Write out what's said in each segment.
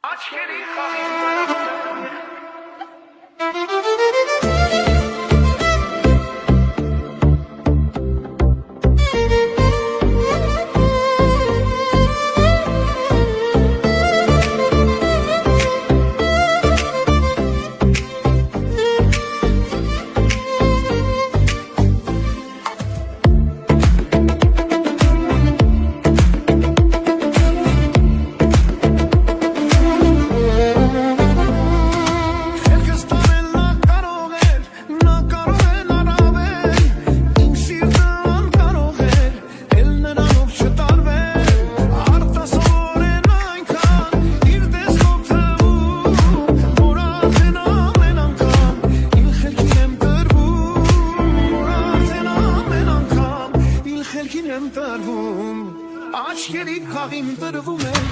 Աչքերի խաղին Աչքերի խաղին տրվում եմ,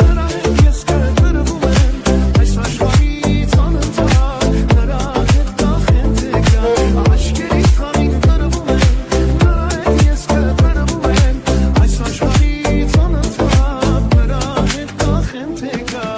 նրա հետ ես կտրվում եմ, այս աշխարհից անընդհատ, նրա հետ կախեմ թե գա, աչքերի խաղին տրվում եմ, նրա հետ ես կտրվում եմ, այս աշխարհից անընդհատ, նրա հետ կախեմ թե գա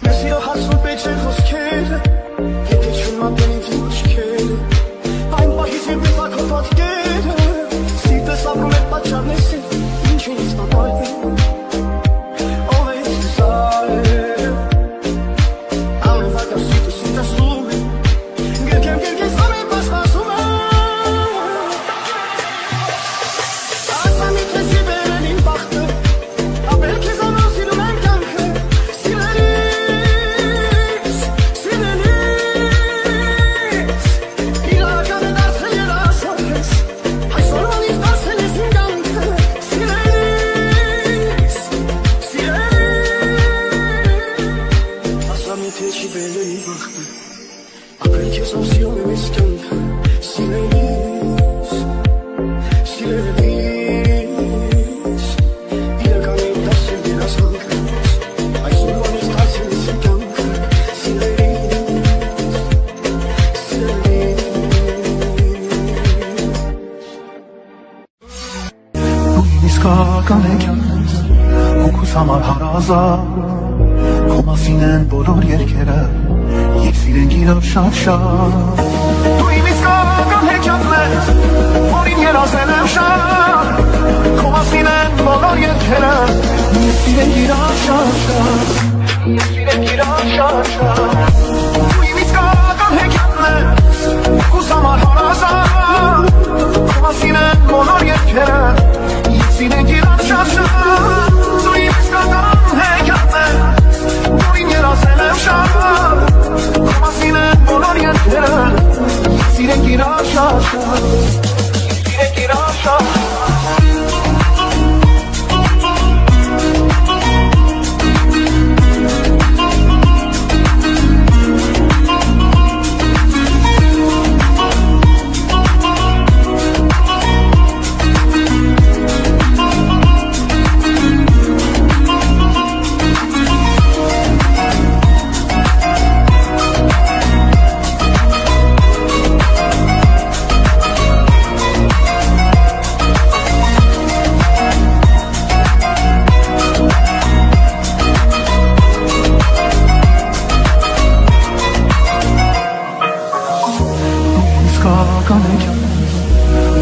Ես իրո հասու պեչ է խոսքերը Եթե չնմատենից իմ ոչքերը պես ակոպատ գերը Սիտես ապրում է պատճարնեսի Ինչ է ինձ պատայդը Ով է ինձ տեսար Ամեն վակա սիտը սիտասում Գերկեմ զամ է պասպասում Ասամի քեզի բերեն իմ բախտը Ապել քեզ անով սիրում են կյանքը Իսկական հեքիաթ հոգուս համար հարազատ Քո մասին են բոլոր երգերը Եկ սիրենք իրար շատ Դու իմ իսկական հեքիաթն ես Որին երազել եմ շատ Քո մասին են բոլոր երգերը Եկ սիրենք իրար շատ Եկ սիրենք իրար շատ Դու իմ իսկական հեքիաթն ես հոգուս համար հարազատ Քո մասին են բոլոր երգերը Սիրենք իրար շատ Դու իմ իսկական հեքիաթն ես Որին երազել եմ շատ Քո մասին են բոլոր երգերը Սիրենք իրար շատ Սիրենք իրար շատ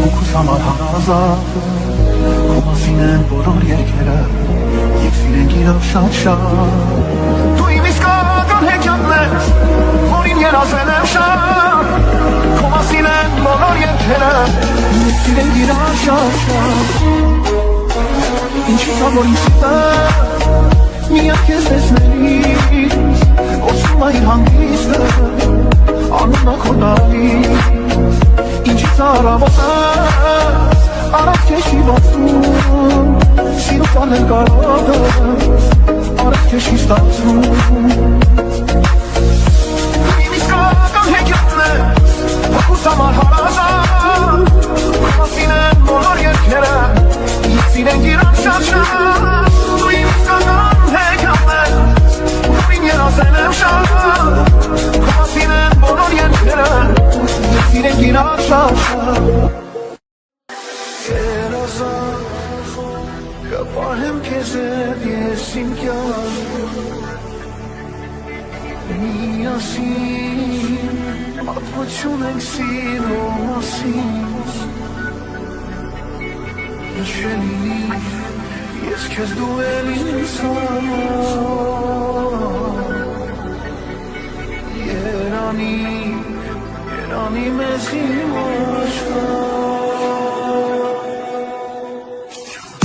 Հոգուս համար հարազատ Քո մասին են բոլոր երգերը Եկ սիրենք իրար շատ Դու իմ իսկական հեքիաթն ես Որին երազել եմ շատ Քո մասին են բոլոր երգերը Եկ սիրենք իրար շատ Ինչի տա որ ինձ տա Միակ ես տեսնելիս Ոսում է իր հանգիստը Անունա քո տալիս Ինչից առավոտած Արավ քեշի բացում Սիրուկ անել կարող Արավ քեշի ստացում Իմ իսկական հեքիաթն ես Հոգուս համար հարազատ Քո մասին են բոլոր երգերը Եկ սիրենք իրար շատ Դու իմ իսկական հեքիաթն ես Որին երազել եմ շատ Քո մասին են բոլոր երգերը Սիրենք իրար շատ Երազան Կապահեմ քեզ հետ ես իմ կյանքում Միասին Պատմություն ենք սիրո մասին Ինչ է լինի Ես քեզ դու էլ ինձ համար Երանի մեզ իմ աշխարհ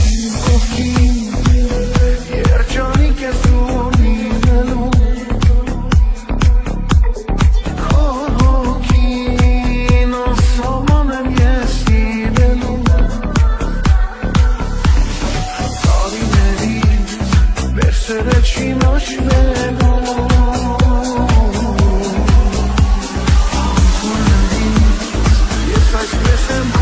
Իմ կողքին Երջանիկ ես դու լինելու Քո հոգին անսահման եմ ես սիրելու Տարիներից վերսերը չի նշվելու Yes, I express them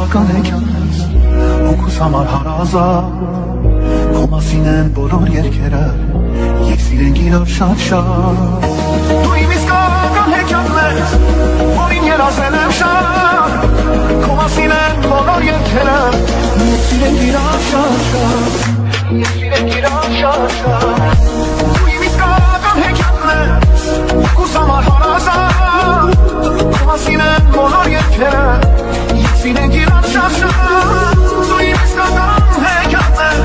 իսկական հեքիաթներ Հոգուս համար հարազատ Քո մասին են բոլոր երգերը Եկ սիրենք իրար շատ-շատ Դու իմ իսկական հեքիաթներ Որին երազել եմ շատ Քո մասին են բոլոր երգերը Եկ սիրենք իրար շատ-շատ Եկ սիրենք իրար շատ-շատ Դու իմ իսկական հեքիաթներ Հոգուս համար հարազատ Քո մասին են բոլոր երգերը Եկ սիրենք իրար շատ-շատ Դու իմ իսկական հեքիաթներ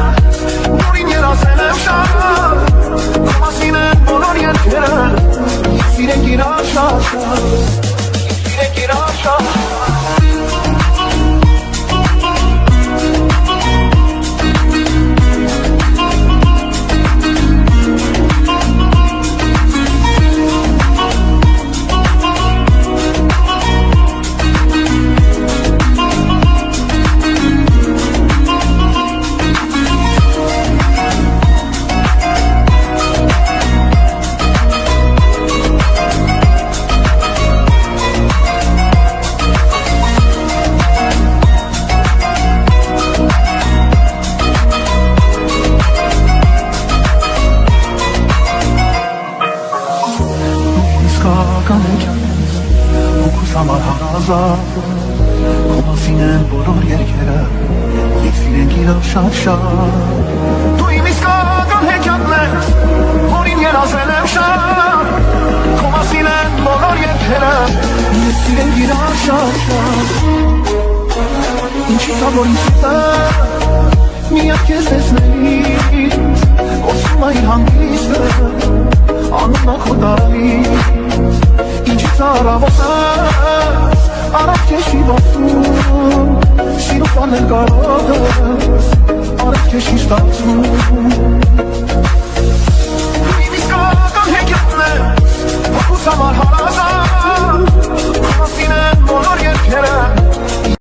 Որին երազել եմ շատ Քո մասին են բոլոր երգերը Եկ սիրենք իրար շատ-շատ Եկ սիրենք իրար շատ-շատ Հոգուս համար հարազատ Քո մասին են բոլոր երգերը Եկ սիրենք իրար շատ-շատ Դու իմ իսկական հեքիաթներ Որին երազել եմ շատ Քո մասին են բոլոր երգերը Եկ սիրենք իրար շատ-շատ Ինչի տա որ ինձ սիտը Միակ քեզ տեսնելիս Կորցում է իր հանգիստը Անունա քո դարից Ինչից առավոտս Արավ քեզ չի բացում Սիրուկ անել կարող ես Արավ քեզ չի ստացում